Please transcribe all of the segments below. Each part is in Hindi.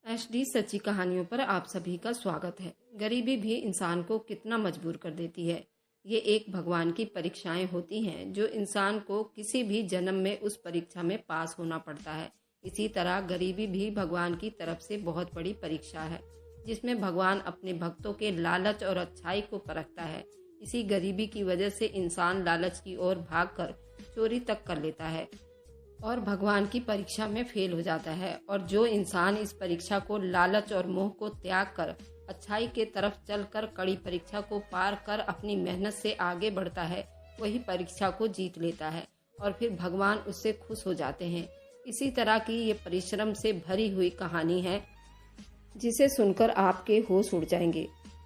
एचडी सच्ची कहानियों पर आप सभी का स्वागत है। गरीबी भी इंसान को कितना मजबूर कर देती है। ये एक भगवान की परीक्षाएं होती हैं जो इंसान को किसी भी जन्म में उस परीक्षा में पास होना पड़ता है। इसी तरह गरीबी भी भगवान की तरफ से बहुत बड़ी परीक्षा है जिसमें भगवान अपने भक्तों के लालच और अच्छाई को परखता है। इसी गरीबी की वजह से इंसान लालच की ओर भागकर चोरी तक कर लेता है और भगवान की परीक्षा में फेल हो जाता है। और जो इंसान इस परीक्षा को लालच और मोह को त्याग कर अच्छाई के तरफ चलकर कड़ी परीक्षा को पार कर अपनी मेहनत से आगे बढ़ता है, वही परीक्षा को जीत लेता है और फिर भगवान उससे खुश हो जाते हैं। इसी तरह की ये परिश्रम से भरी हुई कहानी है जिसे सुनकर आपके होश उड़ जाएंगे।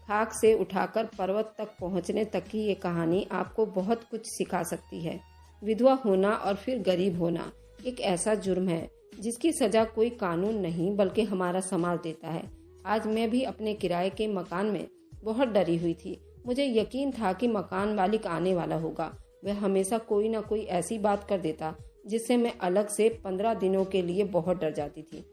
खाक से उठाकर पर्वत तक पहुंचने तक की ये कहानी आपको बहुत कुछ सिखा सकती है। विधवा होना और फिर गरीब होना एक ऐसा जुर्म है जिसकी सजा कोई कानून नहीं बल्कि हमारा समाज देता है। आज मैं भी अपने किराए के मकान में बहुत डरी हुई थी। मुझे यकीन था कि मकान मालिक आने वाला होगा। वह हमेशा कोई ना कोई ऐसी बात कर देता जिससे मैं अलग से 15 दिनों के लिए बहुत डर जाती थी।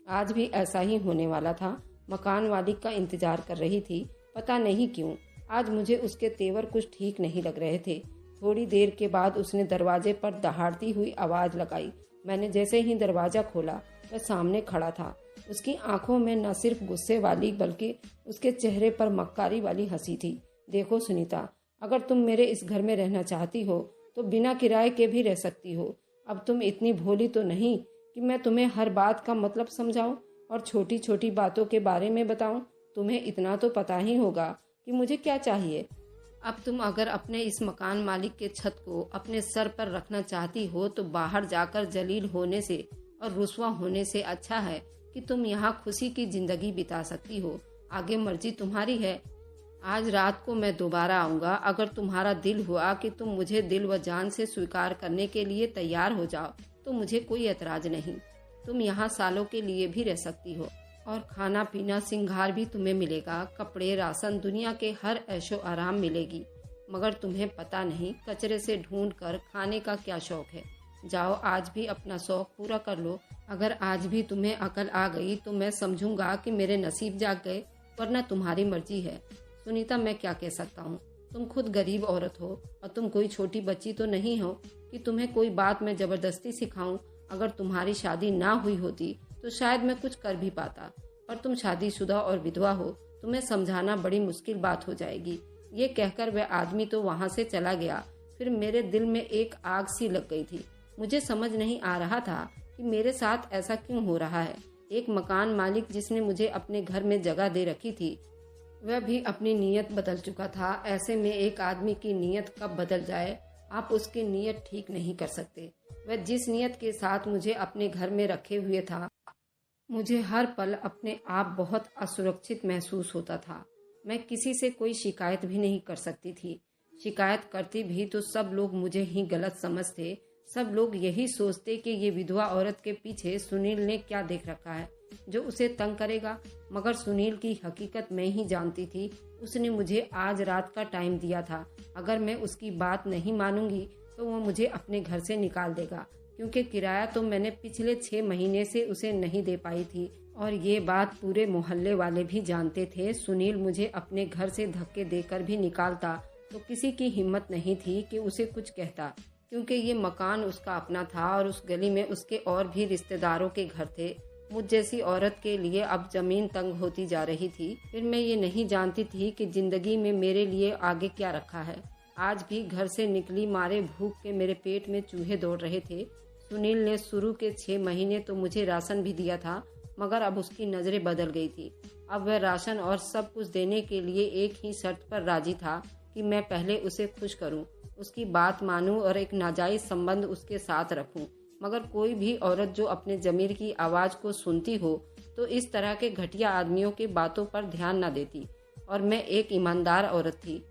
आज भी ऐसा ही होने वाला था। मकान मालिक का इंतजार कर रही थी। पता नहीं क्यों आज मुझे उसके तेवर कुछ ठीक नहीं लग रहे थे। थोड़ी देर के बाद उसने दरवाजे पर दहाड़ती हुई आवाज लगाई। मैंने जैसे ही दरवाजा खोला वह सामने खड़ा था। उसकी आंखों में न सिर्फ गुस्से वाली बल्कि उसके चेहरे पर मक्कारी वाली हंसी थी। देखो सुनीता, अगर तुम मेरे इस घर में रहना चाहती हो तो बिना किराए के भी रह सकती हो। अब तुम इतनी भोली तो नहीं कि मैं तुम्हें हर बात का मतलब समझाऊं और छोटी छोटी बातों के बारे में बताऊं। तुम्हें इतना तो पता ही होगा कि मुझे क्या चाहिए। अब तुम अगर अपने इस मकान मालिक के छत को अपने सर पर रखना चाहती हो तो बाहर जाकर जलील होने से और रुस्वा होने से अच्छा है कि तुम यहाँ खुशी की जिंदगी बिता सकती हो। आगे मर्जी तुम्हारी है। आज रात को मैं दोबारा आऊँगा। अगर तुम्हारा दिल हुआ कि तुम मुझे दिल व जान से स्वीकार करने के लिए तैयार हो जाओ तो मुझे कोई एतराज नहीं। तुम यहाँ सालों के लिए भी रह सकती हो और खाना पीना सिंगार भी तुम्हें मिलेगा। कपड़े, राशन, दुनिया के हर ऐशो आराम मिलेगी। मगर तुम्हें पता नहीं कचरे से ढूंढ कर खाने का क्या शौक है। जाओ आज भी अपना शौक पूरा कर लो। अगर आज भी तुम्हें अकल आ गई तो मैं समझूंगा कि मेरे नसीब जाग गए, वरना तुम्हारी मर्जी है। सुनीता, मैं क्या कह सकता हूँ। तुम खुद गरीब औरत हो और तुम कोई छोटी बच्ची तो नहीं हो कि तुम्हें कोई बात मैं जबरदस्ती सिखाऊं। अगर तुम्हारी शादी ना हुई होती तो शायद मैं कुछ कर भी पाता, पर तुम शादीशुदा और विधवा हो। तुम्हें समझाना बड़ी मुश्किल बात हो जाएगी। ये कहकर वह आदमी तो वहाँ से चला गया। फिर मेरे दिल में एक आग सी लग गई थी। मुझे समझ नहीं आ रहा था कि मेरे साथ ऐसा क्यों हो रहा है। एक मकान मालिक जिसने मुझे अपने घर में जगह दे रखी थी, वह भी अपनी नीयत बदल चुका था। ऐसे में एक आदमी की नीयत कब बदल जाए आप उसकी नीयत ठीक नहीं कर सकते। वह जिस नीयत के साथ मुझे अपने घर में रखे हुए था, मुझे हर पल अपने आप बहुत असुरक्षित महसूस होता था। मैं किसी से कोई शिकायत भी नहीं कर सकती थी। शिकायत करती भी तो सब लोग मुझे ही गलत समझते। सब लोग यही सोचते कि ये विधवा औरत के पीछे सुनील ने क्या देख रखा है जो उसे तंग करेगा। मगर सुनील की हकीकत मैं ही जानती थी। उसने मुझे आज रात का टाइम दिया था। अगर मैं उसकी बात नहीं मानूंगी तो वो मुझे अपने घर से निकाल देगा, क्योंकि किराया तो मैंने पिछले 6 महीने से उसे नहीं दे पाई थी और ये बात पूरे मोहल्ले वाले भी जानते थे। सुनील मुझे अपने घर से धक्के देकर भी निकालता तो किसी की हिम्मत नहीं थी कि उसे कुछ कहता, क्योंकि ये मकान उसका अपना था और उस गली में उसके और भी रिश्तेदारों के घर थे। मुझ जैसी औरत के लिए अब जमीन तंग होती जा रही थी। फिर मैं ये नहीं जानती थी कि जिंदगी में मेरे लिए आगे क्या रखा है। आज भी घर से निकली मारे भूख के मेरे पेट में चूहे दौड़ रहे थे। सुनील ने शुरू के 6 महीने तो मुझे राशन भी दिया था, मगर अब उसकी नजरें बदल गई थी। अब वह राशन और सब कुछ देने के लिए एक ही शर्त पर राजी था कि मैं पहले उसे खुश करूं, उसकी बात मानूं और एक नाजायज संबंध उसके साथ रखूं। मगर कोई भी औरत जो अपने जमीर की आवाज को सुनती हो तो इस तरह के घटिया आदमियों की बातों पर ध्यान न देती। और मैं एक ईमानदार औरत थी।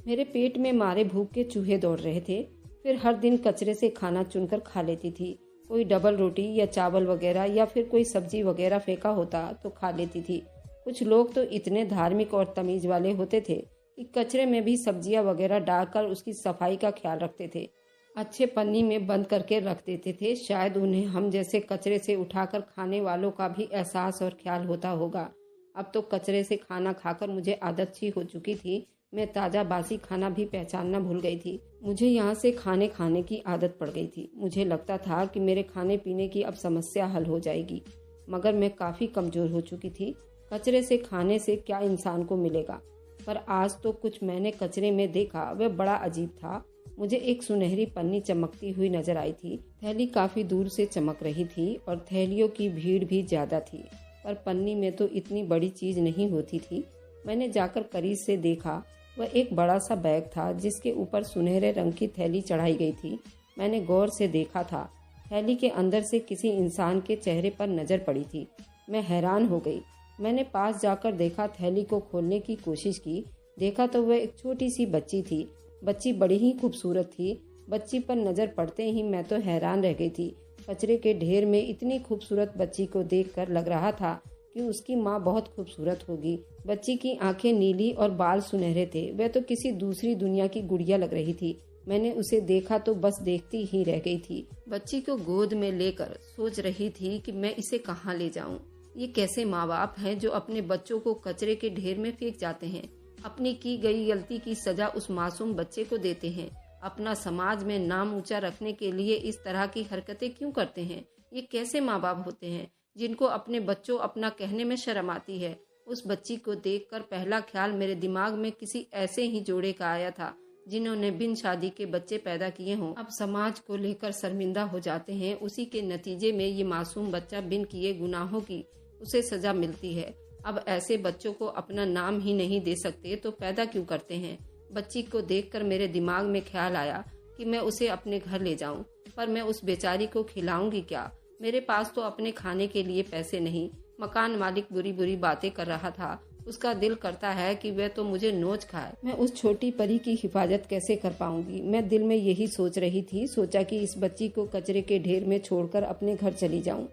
मेरे पेट में मारे भूख के चूहे दौड़ रहे थे। फिर हर दिन कचरे से खाना चुनकर खा लेती थी। कोई डबल रोटी या चावल वगैरह या फिर कोई सब्जी वगैरह फेंका होता तो खा लेती थी। कुछ लोग तो इतने धार्मिक और तमीज वाले होते थे कि कचरे में भी सब्जियां वगैरह डालकर उसकी सफाई का ख्याल रखते थे। अच्छे पन्नी में बंद करके रख देते थे। शायद उन्हें हम जैसे कचरे से उठाकर खाने वालों का भी एहसास और ख्याल होता होगा। अब तो कचरे से खाना खाकर मुझे आदत सी हो चुकी थी। मैं ताज़ा बासी खाना भी पहचानना भूल गई थी। मुझे यहाँ से खाने की आदत पड़ गई थी। मुझे लगता था कि मेरे खाने पीने की अब समस्या हल हो जाएगी, मगर मैं काफ़ी कमज़ोर हो चुकी थी। कचरे से खाने से क्या इंसान को मिलेगा? पर आज तो कुछ मैंने कचरे में देखा, वह बड़ा अजीब था। मुझे एक सुनहरी पन्नी चमकती हुई नजर आई थी। थैली काफ़ी दूर से चमक रही थी और थैलियों की भीड़ भी ज़्यादा थी, पर पन्नी में तो इतनी बड़ी चीज़ नहीं होती थी। मैंने जाकर करीब से देखा। वह एक बड़ा सा बैग था जिसके ऊपर सुनहरे रंग की थैली चढ़ाई गई थी। मैंने गौर से देखा था। थैली के अंदर से किसी इंसान के चेहरे पर नज़र पड़ी थी। मैं हैरान हो गई। मैंने पास जाकर देखा, थैली को खोलने की कोशिश की। देखा तो वह एक छोटी सी बच्ची थी। बच्ची बड़ी ही खूबसूरत थी। बच्ची पर नज़र पड़ते ही मैं तो हैरान रह गई थी। कचरे के ढेर में इतनी खूबसूरत बच्ची को देखकर लग रहा था कि उसकी माँ बहुत खूबसूरत होगी। बच्ची की आंखें नीली और बाल सुनहरे थे। वह तो किसी दूसरी दुनिया की गुड़िया लग रही थी। मैंने उसे देखा तो बस देखती ही रह गई थी। बच्ची को गोद में लेकर सोच रही थी कि मैं इसे कहाँ ले जाऊं। ये कैसे माँ बाप हैं जो अपने बच्चों को कचरे के ढेर में फेंक जाते हैं, अपनी की गई गलती की सजा उस मासूम बच्चे को देते हैं, अपना समाज में नाम ऊंचा रखने के लिए इस तरह की हरकतें क्यों करते हैं? ये कैसे माँ बाप होते हैं जिनको अपने बच्चों अपना कहने में शर्म आती है? उस बच्ची को देखकर पहला ख्याल मेरे दिमाग में किसी ऐसे ही जोड़े का आया था जिन्होंने बिन शादी के बच्चे पैदा किए हों, अब समाज को लेकर शर्मिंदा हो जाते हैं। उसी के नतीजे में ये मासूम बच्चा बिन किए गुनाहों की उसे सजा मिलती है। अब ऐसे बच्चों को अपना नाम ही नहीं दे सकते तो पैदा क्यों करते हैं? बच्ची को देखकर मेरे दिमाग में ख्याल आया कि मैं उसे अपने घर ले जाऊं, पर मैं उस बेचारी को खिलाऊंगी क्या? मेरे पास तो अपने खाने के लिए पैसे नहीं। मकान मालिक बुरी बुरी बातें कर रहा था। उसका दिल करता है कि वह तो मुझे नोच खाए। मैं उस छोटी परी की हिफाजत कैसे कर पाऊंगी? मैं दिल में यही सोच रही थी। सोचा कि इस बच्ची को कचरे के ढेर में छोड़कर अपने घर चली जाऊं।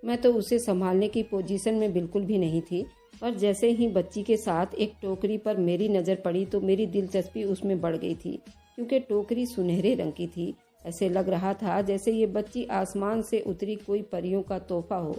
मैं तो उसे संभालने की पोजीशन में बिल्कुल भी नहीं थी, पर जैसे ही बच्ची के साथ एक टोकरी पर मेरी नज़र पड़ी तो मेरी दिलचस्पी उसमें बढ़ गई थी, क्योंकि टोकरी सुनहरे रंग की थी। ऐसे लग रहा था जैसे ये बच्ची आसमान से उतरी कोई परियों का तोहफा हो।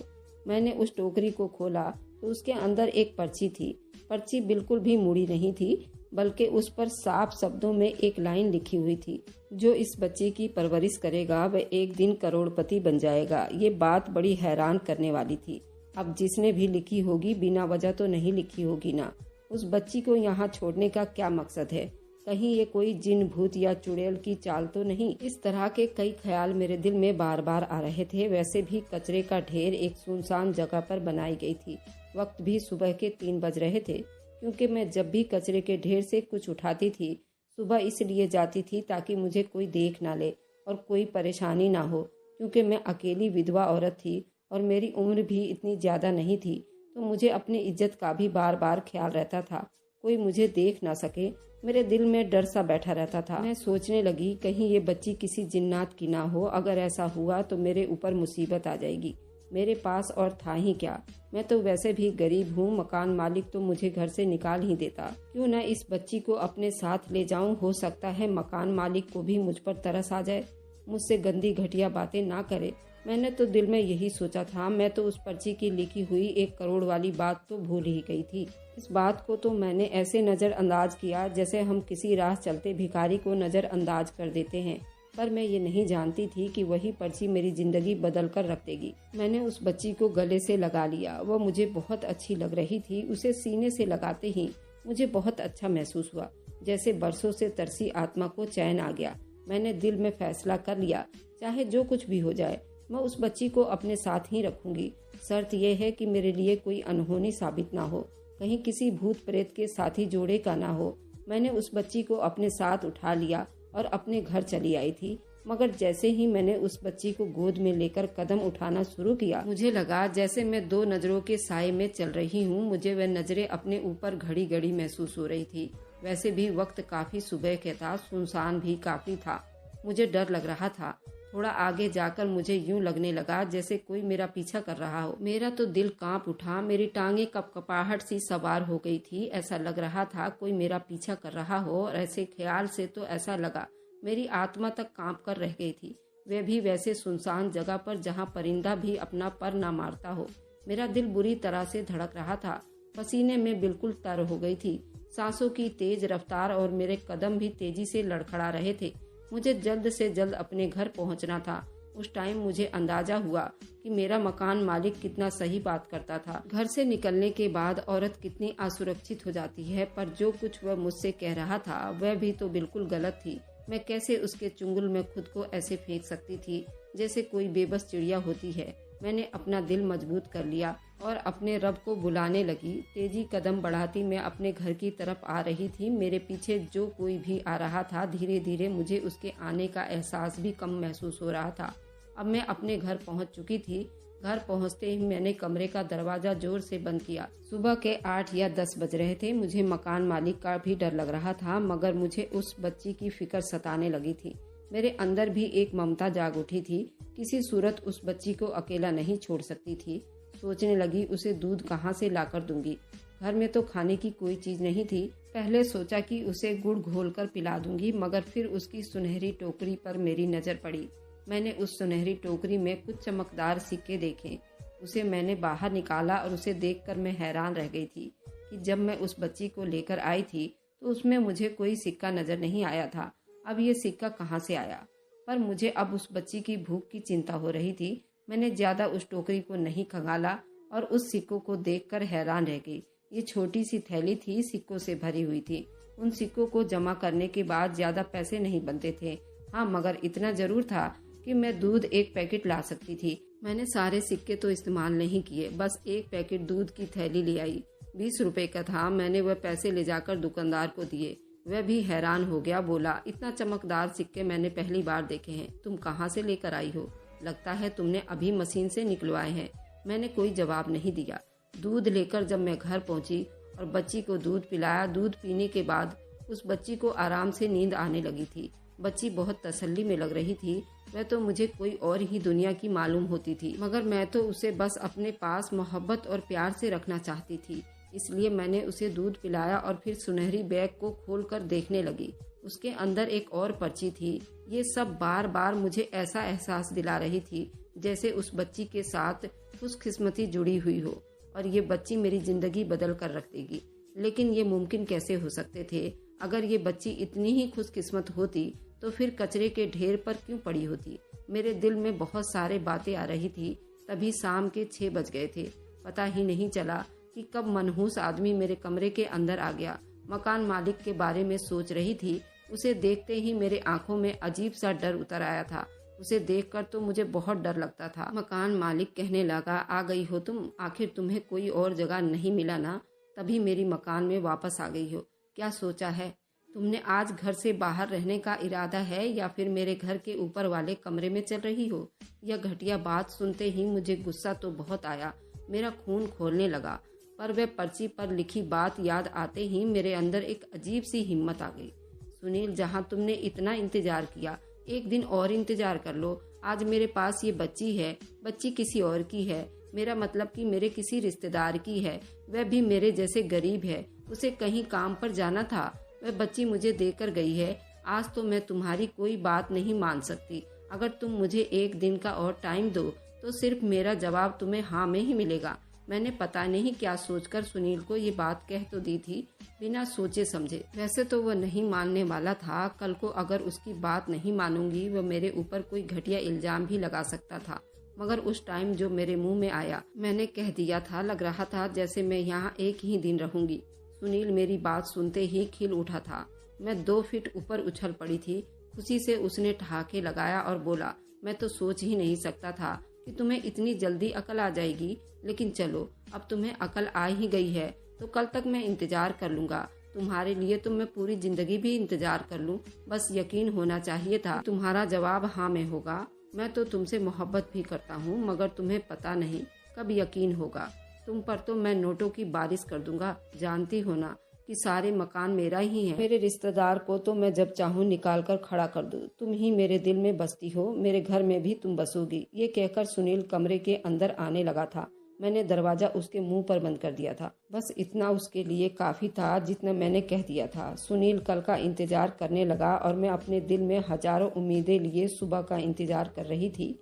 मैंने उस टोकरी को खोला तो उसके अंदर एक पर्ची थी। पर्ची बिल्कुल भी मुड़ी नहीं थी, बल्कि उस पर साफ शब्दों में एक लाइन लिखी हुई थी, जो इस बच्चे की परवरिश करेगा वह एक दिन करोड़पति बन जाएगा। ये बात बड़ी हैरान करने वाली थी। अब जिसने भी लिखी होगी बिना वजह तो नहीं लिखी होगी ना। उस बच्ची को यहाँ छोड़ने का क्या मकसद है? कहीं ये कोई जिन भूत या चुड़ैल की चाल तो नहीं? इस तरह के कई ख्याल मेरे दिल में बार बार आ रहे थे। वैसे भी कचरे का ढेर एक सुनसान जगह पर बनाई गई थी। वक्त भी सुबह के 3 बज रहे थे, क्योंकि मैं जब भी कचरे के ढेर से कुछ उठाती थी सुबह इसलिए जाती थी ताकि मुझे कोई देख ना ले और कोई परेशानी ना हो, क्योंकि मैं अकेली विधवा औरत थी और मेरी उम्र भी इतनी ज़्यादा नहीं थी, तो मुझे अपनी इज्जत का भी बार बार ख्याल रहता था, कोई मुझे देख ना सके। मेरे दिल में डर सा बैठा रहता था। मैं सोचने लगी, कहीं ये बच्ची किसी जिन्नात की ना हो। अगर ऐसा हुआ तो मेरे ऊपर मुसीबत आ जाएगी। मेरे पास और था ही क्या? मैं तो वैसे भी गरीब हूँ। मकान मालिक तो मुझे घर से निकाल ही देता। क्यों न इस बच्ची को अपने साथ ले जाऊं? हो सकता है मकान मालिक को भी मुझ पर तरस आ जाए, मुझसे गंदी घटिया बातें ना करे। मैंने तो दिल में यही सोचा था। मैं तो उस पर्ची की लिखी हुई 1 करोड़ वाली बात तो भूल ही गई थी। इस बात को तो मैंने ऐसे नज़रअंदाज किया जैसे हम किसी राह चलते भिखारी को नज़रअंदाज कर देते हैं, पर मैं ये नहीं जानती थी कि वही पर्ची मेरी जिंदगी बदल कर रख देगी। मैंने उस बच्ची को गले से लगा लिया। वह मुझे बहुत अच्छी लग रही थी। उसे सीने से लगाते ही मुझे बहुत अच्छा महसूस हुआ, जैसे बरसों से तरसी आत्मा को चैन आ गया। मैंने दिल में फैसला कर लिया, चाहे जो कुछ भी हो जाए मैं उस बच्ची को अपने साथ ही रखूंगी। शर्त यह है कि मेरे लिए कोई अनहोनी साबित ना हो, कहीं किसी भूत प्रेत के साथी जोड़े का ना हो। मैंने उस बच्ची को अपने साथ उठा लिया और अपने घर चली आई थी। मगर जैसे ही मैंने उस बच्ची को गोद में लेकर कदम उठाना शुरू किया, मुझे लगा जैसे मैं 2 नजरों के साए में चल रही हूँ। मुझे वह नजरें अपने ऊपर घड़ी घड़ी महसूस हो रही थी। वैसे भी वक्त काफी सुबह के था, सुनसान भी काफी था। मुझे डर लग रहा था। थोड़ा आगे जाकर मुझे यूं लगने लगा जैसे कोई मेरा पीछा कर रहा हो। मेरा तो दिल कांप उठा। मेरी टांगें कपकपाहट सी सवार हो गई थी। ऐसा लग रहा था कोई मेरा पीछा कर रहा हो, और ऐसे ख्याल से तो ऐसा लगा मेरी आत्मा तक कांप कर रह गई थी, वह भी वैसे सुनसान जगह पर जहां परिंदा भी अपना पर ना मारता हो। मेरा दिल बुरी तरह से धड़क रहा था, पसीने में बिल्कुल तर हो गई थी। सांसों की तेज रफ्तार और मेरे कदम भी तेजी से लड़खड़ा रहे थे। मुझे जल्द से जल्द अपने घर पहुंचना था। उस टाइम मुझे अंदाजा हुआ कि मेरा मकान मालिक कितना सही बात करता था। घर से निकलने के बाद औरत कितनी असुरक्षित हो जाती है, पर जो कुछ वह मुझसे कह रहा था वह भी तो बिल्कुल गलत थी। मैं कैसे उसके चुंगल में खुद को ऐसे फेंक सकती थी जैसे कोई बेबस चिड़िया होती है। मैंने अपना दिल मजबूत कर लिया और अपने रब को बुलाने लगी। तेजी कदम बढ़ाती मैं अपने घर की तरफ आ रही थी। मेरे पीछे जो कोई भी आ रहा था, धीरे धीरे मुझे उसके आने का एहसास भी कम महसूस हो रहा था। अब मैं अपने घर पहुंच चुकी थी। घर पहुंचते ही मैंने कमरे का दरवाजा जोर से बंद किया। सुबह के 8 या 10 बज रहे थे। मुझे मकान मालिक का भी डर लग रहा था, मगर मुझे उस बच्ची की फिक्र सताने लगी थी। मेरे अंदर भी एक ममता जाग उठी थी। किसी सूरत उस बच्ची को अकेला नहीं छोड़ सकती थी। सोचने लगी, उसे दूध कहाँ से लाकर दूंगी। घर में तो खाने की कोई चीज नहीं थी। पहले सोचा कि उसे गुड़ घोलकर पिला दूंगी, मगर फिर उसकी सुनहरी टोकरी पर मेरी नजर पड़ी। मैंने उस सुनहरी टोकरी में कुछ चमकदार सिक्के देखे। उसे मैंने बाहर निकाला और उसे देखकर मैं हैरान रह गई थी कि जब मैं उस बच्ची को लेकर आई थी तो उसमें मुझे कोई सिक्का नजर नहीं आया था। अब ये सिक्का कहाँ से आया? पर मुझे अब उस बच्ची की भूख की चिंता हो रही थी। मैंने ज्यादा उस टोकरी को नहीं खंगाला और उस सिक्कों को देखकर हैरान रह गई। ये छोटी सी थैली थी, सिक्कों से भरी हुई थी। उन सिक्कों को जमा करने के बाद ज्यादा पैसे नहीं बनते थे। हाँ, मगर इतना जरूर था कि मैं दूध 1 पैकेट ला सकती थी। मैंने सारे सिक्के तो इस्तेमाल नहीं किए, बस 1 पैकेट दूध की थैली ले आई। 20 रुपए का था। मैंने वह पैसे ले जाकर दुकानदार को दिए। वह भी हैरान हो गया। बोला, इतना चमकदार सिक्के मैंने पहली बार देखे हैं। तुम कहाँ से लेकर आई हो? लगता है तुमने अभी मशीन से निकलवाए हैं। मैंने कोई जवाब नहीं दिया। दूध लेकर जब मैं घर पहुंची और बच्ची को दूध पिलाया, दूध पीने के बाद उस बच्ची को आराम से नींद आने लगी थी। बच्ची बहुत तसल्ली में लग रही थी। वह तो मुझे कोई और ही दुनिया की मालूम होती थी, मगर मैं तो उसे बस अपने पास मोहब्बत और प्यार से रखना चाहती थी। इसलिए मैंने उसे दूध पिलाया और फिर सुनहरी बैग को खोलकर देखने लगी। उसके अंदर एक और पर्ची थी। ये सब बार बार मुझे ऐसा एहसास दिला रही थी जैसे उस बच्ची के साथ खुशकिस्मती जुड़ी हुई हो और ये बच्ची मेरी जिंदगी बदल कर रख देगी। लेकिन ये मुमकिन कैसे हो सकते थे? अगर ये बच्ची इतनी ही खुशकिस्मत होती तो फिर कचरे के ढेर पर क्यों पड़ी होती? मेरे दिल में बहुत सारे बातें आ रही थी। तभी शाम के 6 बज गए थे। पता ही नहीं चला कि कब मनहूस आदमी मेरे कमरे के अंदर आ गया। मकान मालिक के बारे में सोच रही थी। उसे देखते ही मेरे आंखों में अजीब सा डर उतर आया था। उसे देखकर तो मुझे बहुत डर लगता था। मकान मालिक कहने लगा, आ गई हो तुम? आखिर तुम्हें कोई और जगह नहीं मिला ना, तभी मेरी मकान में वापस आ गई हो। क्या सोचा है तुमने? आज घर से बाहर रहने का इरादा है या फिर मेरे घर के ऊपर वाले कमरे में चल रही हो? यह घटिया बात सुनते ही मुझे गुस्सा तो बहुत आया। मेरा खून खौलने लगा। पर वह पर्ची पर लिखी बात याद आते ही मेरे अंदर एक अजीब सी हिम्मत आ गई। सुनील, जहाँ तुमने इतना इंतजार किया, एक दिन और इंतजार कर लो। आज मेरे पास ये बच्ची है। बच्ची किसी और की है। मेरा मतलब कि मेरे किसी रिश्तेदार की है। वह भी मेरे जैसे गरीब है। उसे कहीं काम पर जाना था। वह बच्ची मुझे देकर गई है। आज तो मैं तुम्हारी कोई बात नहीं मान सकती। अगर तुम मुझे एक दिन का और टाइम दो तो सिर्फ मेरा जवाब तुम्हें हाँ में ही मिलेगा। मैंने पता नहीं क्या सोचकर सुनील को ये बात कह तो दी थी, बिना सोचे समझे। वैसे तो वह नहीं मानने वाला था। कल को अगर उसकी बात नहीं मानूंगी, वह मेरे ऊपर कोई घटिया इल्जाम भी लगा सकता था। मगर उस टाइम जो मेरे मुंह में आया, मैंने कह दिया था। लग रहा था जैसे मैं यहाँ एक ही दिन रहूंगी। सुनील मेरी बात सुनते ही खिल उठा था। मैं 2 फीट ऊपर उछल पड़ी थी। खुशी से उसने ठहाके लगाया और बोला, मैं तो सोच ही नहीं सकता था कि तुम्हें इतनी जल्दी अकल आ जाएगी। लेकिन चलो, अब तुम्हें अकल आ ही गई है तो कल तक मैं इंतजार कर लूंगा। तुम्हारे लिए तो मैं पूरी जिंदगी भी इंतजार कर लूं। बस यकीन होना चाहिए था तुम्हारा जवाब हाँ में होगा। मैं तो तुमसे मोहब्बत भी करता हूँ, मगर तुम्हें पता नहीं कब यकीन होगा। तुम पर तो मैं नोटों की बारिश कर दूंगा। जानती हो ना कि सारे मकान मेरा ही है। मेरे रिश्तेदार को तो मैं जब चाहूँ निकाल कर खड़ा कर दूं। तुम ही मेरे दिल में बसती हो, मेरे घर में भी तुम बसोगी। ये कहकर सुनील कमरे के अंदर आने लगा था। मैंने दरवाज़ा उसके मुंह पर बंद कर दिया था। बस इतना उसके लिए काफ़ी था जितना मैंने कह दिया था। सुनील कल का इंतज़ार करने लगा और मैं अपने दिल में हजारों उम्मीदें लिए सुबह का इंतज़ार कर रही थी,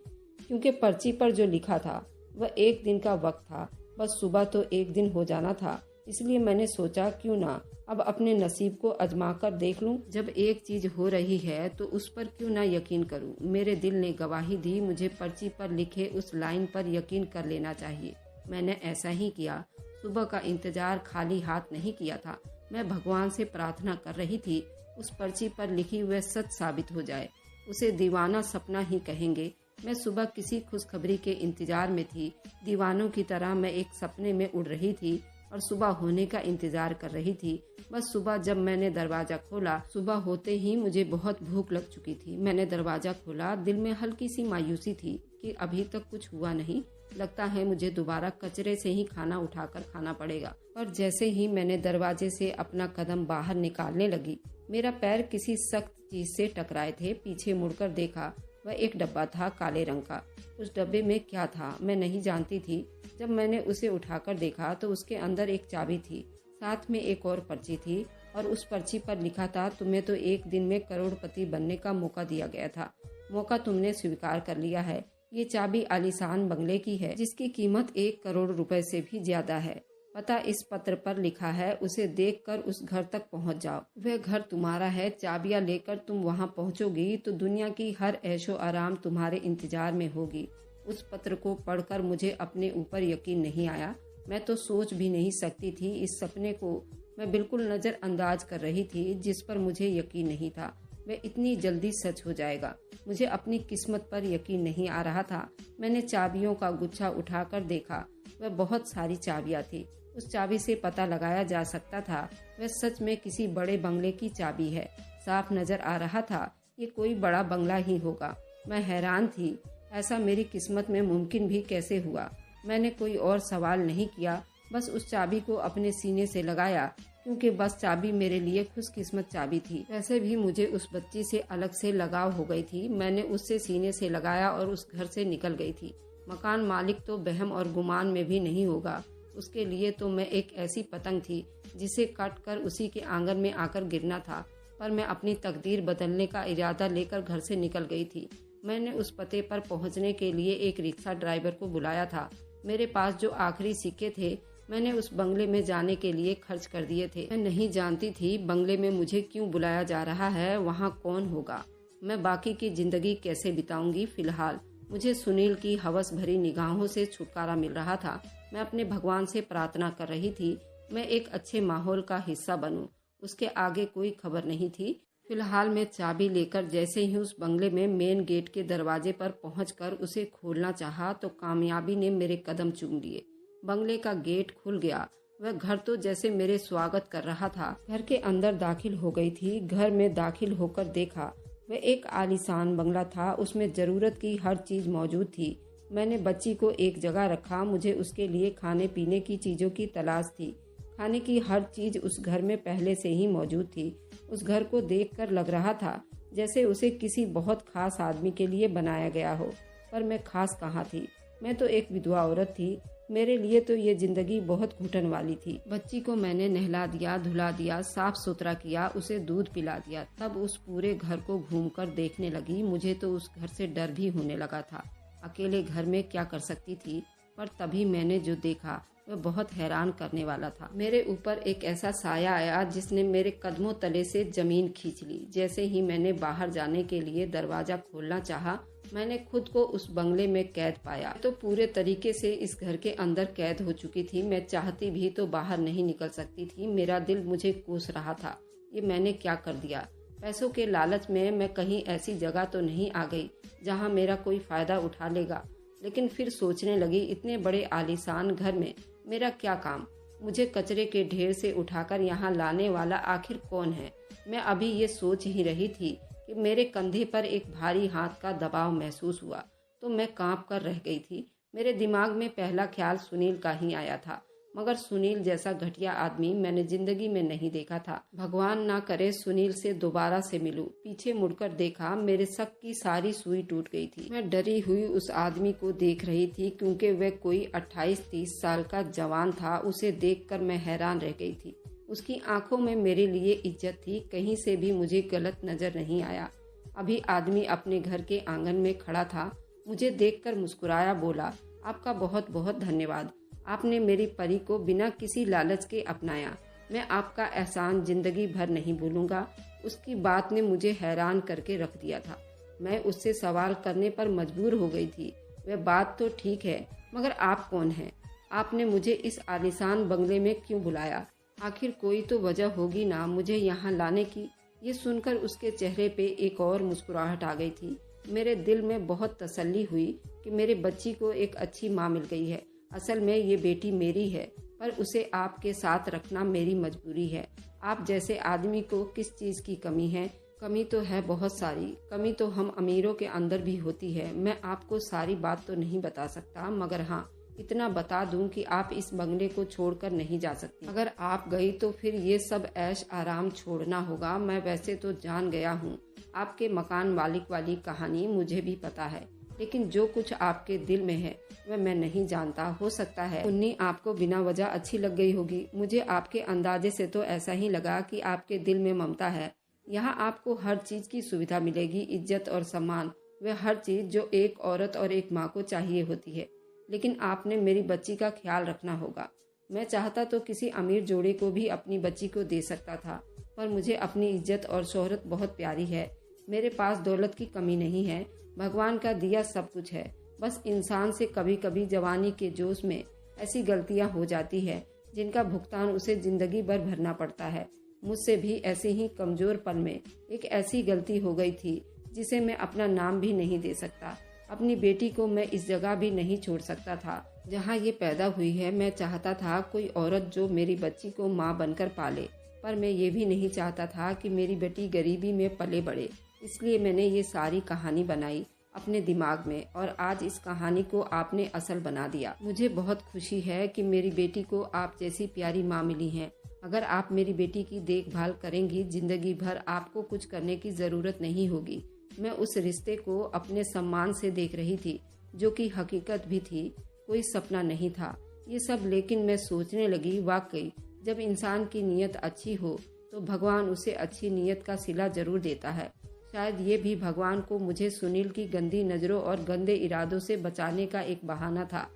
क्योंकि पर्ची पर जो लिखा था वह एक दिन का वक्त था। बस सुबह तो एक दिन हो जाना था, इसलिए मैंने सोचा क्यों ना अब अपने नसीब को आजमा कर देख लूं। जब एक चीज हो रही है तो उस पर क्यों ना यकीन करूं। मेरे दिल ने गवाही दी, मुझे पर्ची पर लिखे उस लाइन पर यकीन कर लेना चाहिए। मैंने ऐसा ही किया। सुबह का इंतजार खाली हाथ नहीं किया था। मैं भगवान से प्रार्थना कर रही थी उस पर्ची पर लिखी वह सच साबित हो जाए। उसे दीवाना सपना ही कहेंगे। मैं सुबह किसी खुशखबरी के इंतजार में थी। दीवानों की तरह मैं एक सपने में उड़ रही थी और सुबह होने का इंतजार कर रही थी। बस सुबह जब मैंने दरवाजा खोला, सुबह होते ही मुझे बहुत भूख लग चुकी थी। मैंने दरवाजा खोला, दिल में हल्की सी मायूसी थी कि अभी तक कुछ हुआ नहीं। लगता है मुझे दोबारा कचरे से ही खाना उठाकर खाना पड़ेगा। पर जैसे ही मैंने दरवाजे से अपना कदम बाहर निकालने लगी, मेरा पैर किसी सख्त चीज से टकराए थे। पीछे मुड़कर देखा, वह एक डब्बा था काले रंग का। उस डब्बे में क्या था मैं नहीं जानती थी। जब मैंने उसे उठाकर देखा तो उसके अंदर एक चाबी थी, साथ में एक और पर्ची थी और उस पर्ची पर लिखा था, तुम्हें तो एक दिन में करोड़पति बनने का मौका दिया गया था। मौका तुमने स्वीकार कर लिया है। ये चाबी आलीशान बंगले की है जिसकी कीमत 1 करोड़ रुपए से भी ज्यादा है। पता इस पत्र पर लिखा है, उसे देखकर उस घर तक पहुंच जाओ। वह घर तुम्हारा है। चाबियां लेकर तुम वहां पहुंचोगी तो दुनिया की हर ऐशो आराम तुम्हारे इंतजार में होगी। उस पत्र को पढ़कर मुझे अपने ऊपर यकीन नहीं आया। मैं तो सोच भी नहीं सकती थी। इस सपने को मैं बिल्कुल नजरअंदाज कर रही थी जिस पर मुझे यकीन नहीं था वह इतनी जल्दी सच हो जाएगा। मुझे अपनी किस्मत पर यकीन नहीं आ रहा था। मैंने चाबियों का गुच्छा उठाकर देखा, वह बहुत सारी चाबियां थी। उस चाबी से पता लगाया जा सकता था वह सच में किसी बड़े बंगले की चाबी है। साफ नजर आ रहा था ये कोई बड़ा बंगला ही होगा। मैं हैरान थी, ऐसा मेरी किस्मत में मुमकिन भी कैसे हुआ। मैंने कोई और सवाल नहीं किया, बस उस चाबी को अपने सीने से लगाया, क्योंकि बस चाबी मेरे लिए खुशकिस्मत चाबी थी। वैसे भी मुझे उस बच्ची से अलग से लगाव हो गई थी। मैंने उससे सीने से लगाया और उस घर से निकल गई थी। मकान मालिक तो बहम और गुमान में भी नहीं होगा। उसके लिए तो मैं एक ऐसी पतंग थी जिसे काट कर उसी के आंगन में आकर गिरना था। पर मैं अपनी तकदीर बदलने का इरादा लेकर घर से निकल गई थी। मैंने उस पते पर पहुंचने के लिए एक रिक्शा ड्राइवर को बुलाया था। मेरे पास जो आखिरी सिक्के थे मैंने उस बंगले में जाने के लिए खर्च कर दिए थे। मैं नहीं जानती थी बंगले में मुझे क्यों बुलाया जा रहा है, वहाँ कौन होगा, मैं बाकी की जिंदगी कैसे बिताऊंगी। फिलहाल मुझे सुनील की हवस भरी निगाहों से छुटकारा मिल रहा था। मैं अपने भगवान से प्रार्थना कर रही थी मैं एक अच्छे माहौल का हिस्सा बनूं। उसके आगे कोई खबर नहीं थी। फिलहाल मैं चाबी लेकर जैसे ही उस बंगले में मेन गेट के दरवाजे पर पहुंचकर उसे खोलना चाहा तो कामयाबी ने मेरे कदम चूम लिए। बंगले का गेट खुल गया। वह घर तो जैसे मेरे स्वागत कर रहा था। घर के अंदर दाखिल हो गई थी। घर में दाखिल होकर देखा वह एक आलीशान बंगला था। उसमें जरूरत की हर चीज मौजूद थी। मैंने बच्ची को एक जगह रखा। मुझे उसके लिए खाने पीने की चीजों की तलाश थी। खाने की हर चीज उस घर में पहले से ही मौजूद थी। उस घर को देखकर लग रहा था जैसे उसे किसी बहुत खास आदमी के लिए बनाया गया हो। पर मैं खास कहाँ थी। मैं तो एक विधवा औरत थी। मेरे लिए तो ये जिंदगी बहुत घुटन वाली थी। बच्ची को मैंने नहला दिया, धुला दिया, साफ सुथरा किया, उसे दूध पिला दिया। तब उस पूरे घर को घूमकर देखने लगी। मुझे तो उस घर से डर भी होने लगा था। अकेले घर में क्या कर सकती थी। पर तभी मैंने जो देखा वह बहुत हैरान करने वाला था। मेरे ऊपर एक ऐसा साया आया जिसने मेरे कदमों तले से जमीन खींच ली। जैसे ही मैंने बाहर जाने के लिए दरवाजा खोलना चाहा, मैंने खुद को उस बंगले में कैद पाया। तो पूरे तरीके से इस घर के अंदर कैद हो चुकी थी। मैं चाहती भी तो बाहर नहीं निकल सकती थी। मेरा दिल मुझे कोस रहा था, ये मैंने क्या कर दिया। पैसों के लालच में मैं कहीं ऐसी जगह तो नहीं आ गई जहाँ मेरा कोई फायदा उठा लेगा। लेकिन फिर सोचने लगी, इतने बड़े आलीशान घर में मेरा क्या काम। मुझे कचरे के ढेर से उठाकर यहाँ लाने वाला आखिर कौन है। मैं अभी ये सोच ही रही थी कि मेरे कंधे पर एक भारी हाथ का दबाव महसूस हुआ तो मैं कांप कर रह गई थी। मेरे दिमाग में पहला ख्याल सुनील का ही आया था। मगर सुनील जैसा घटिया आदमी मैंने जिंदगी में नहीं देखा था। भगवान ना करे सुनील से दोबारा से मिलूं। पीछे मुड़कर देखा, मेरे शक की सारी सुई टूट गई थी। मैं डरी हुई उस आदमी को देख रही थी, क्योंकि वह कोई 28-30 साल का जवान था। उसे देखकर मैं हैरान रह गई थी। उसकी आंखों में मेरे लिए इज्जत थी, कहीं से भी मुझे गलत नजर नहीं आया। अभी आदमी अपने घर के आंगन में खड़ा था, मुझे देखकर मुस्कुराया, बोला, आपका बहुत बहुत धन्यवाद। आपने मेरी परी को बिना किसी लालच के अपनाया। मैं आपका एहसान जिंदगी भर नहीं भूलूंगा। उसकी बात ने मुझे हैरान करके रख दिया था। मैं उससे सवाल करने पर मजबूर हो गई थी। वह बात तो ठीक है, मगर आप कौन हैं? आपने मुझे इस आलीशान बंगले में क्यों बुलाया? आखिर कोई तो वजह होगी ना मुझे यहाँ लाने की। ये सुनकर उसके चेहरे पे एक और मुस्कुराहट आ गई थी। मेरे दिल में बहुत तसल्ली हुई कि मेरे बच्ची को एक अच्छी माँ मिल गई है। असल में ये बेटी मेरी है, पर उसे आपके साथ रखना मेरी मजबूरी है। आप जैसे आदमी को किस चीज़ की कमी है? कमी तो है बहुत सारी। कमी तो हम अमीरों के अंदर भी होती है। मैं आपको सारी बात तो नहीं बता सकता, मगर हाँ, इतना बता दूं कि आप इस बंगले को छोड़कर नहीं जा सकती। अगर आप गई तो फिर ये सब ऐश आराम छोड़ना होगा। मैं वैसे तो जान गया हूँ आपके मकान मालिक वाली कहानी, मुझे भी पता है, लेकिन जो कुछ आपके दिल में है वह मैं नहीं जानता। हो सकता है उन्नी आपको बिना वजह अच्छी लग गई होगी। मुझे आपके अंदाजे से तो ऐसा ही लगा कि आपके दिल में ममता है। यहाँ आपको हर चीज की सुविधा मिलेगी, इज्जत और सम्मान, वह हर चीज जो एक औरत और एक माँ को चाहिए होती है। लेकिन आपने मेरी बच्ची का ख्याल रखना होगा। मैं चाहता तो किसी अमीर जोड़े को भी अपनी बच्ची को दे सकता था, पर मुझे अपनी इज्जत और शोहरत बहुत प्यारी है। मेरे पास दौलत की कमी नहीं है, भगवान का दिया सब कुछ है। बस इंसान से कभी कभी जवानी के जोश में ऐसी गलतियां हो जाती है जिनका भुगतान उसे जिंदगी भर भरना पड़ता है। मुझसे भी ऐसे ही कमजोर पल में एक ऐसी गलती हो गई थी जिसे मैं अपना नाम भी नहीं दे सकता। अपनी बेटी को मैं इस जगह भी नहीं छोड़ सकता था जहाँ ये पैदा हुई है। मैं चाहता था कोई औरत जो मेरी बच्ची को माँ बनकर पाले, पर मैं ये भी नहीं चाहता था कि मेरी बेटी गरीबी में पले बढ़े। इसलिए मैंने ये सारी कहानी बनाई अपने दिमाग में, और आज इस कहानी को आपने असल बना दिया। मुझे बहुत खुशी है कि मेरी बेटी को आप जैसी प्यारी माँ मिली है। अगर आप मेरी बेटी की देखभाल करेंगी, जिंदगी भर आपको कुछ करने की जरूरत नहीं होगी। मैं उस रिश्ते को अपने सम्मान से देख रही थी, जो कि हकीकत भी थी, कोई सपना नहीं था ये सब। लेकिन मैं सोचने लगी, वाकई जब इंसान की नीयत अच्छी हो तो भगवान उसे अच्छी नीयत का सिला जरूर देता है। शायद ये भी भगवान को मुझे सुनील की गंदी नजरों और गंदे इरादों से बचाने का एक बहाना था,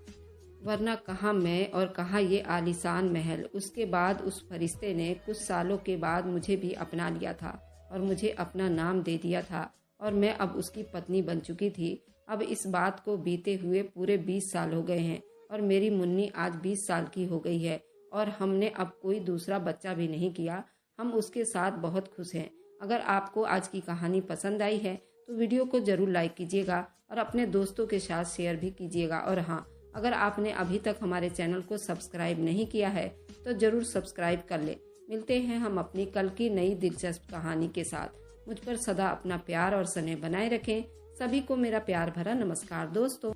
वरना कहाँ मैं और कहाँ ये आलीशान महल। उसके बाद उस फरिश्ते ने कुछ सालों के बाद मुझे भी अपना लिया था और मुझे अपना नाम दे दिया था, और मैं अब उसकी पत्नी बन चुकी थी। अब इस बात को बीते हुए पूरे 20 साल हो गए हैं और मेरी मुन्नी आज 20 साल की हो गई है और हमने अब कोई दूसरा बच्चा भी नहीं किया। हम उसके साथ बहुत खुश हैं। अगर आपको आज की कहानी पसंद आई है तो वीडियो को जरूर लाइक कीजिएगा और अपने दोस्तों के साथ शेयर भी कीजिएगा। और हाँ, अगर आपने अभी तक हमारे चैनल को सब्सक्राइब नहीं किया है तो जरूर सब्सक्राइब कर ले। मिलते हैं हम अपनी कल की नई दिलचस्प कहानी के साथ। मुझ पर सदा अपना प्यार और स्नेह बनाए रखें। सभी को मेरा प्यार भरा नमस्कार दोस्तों।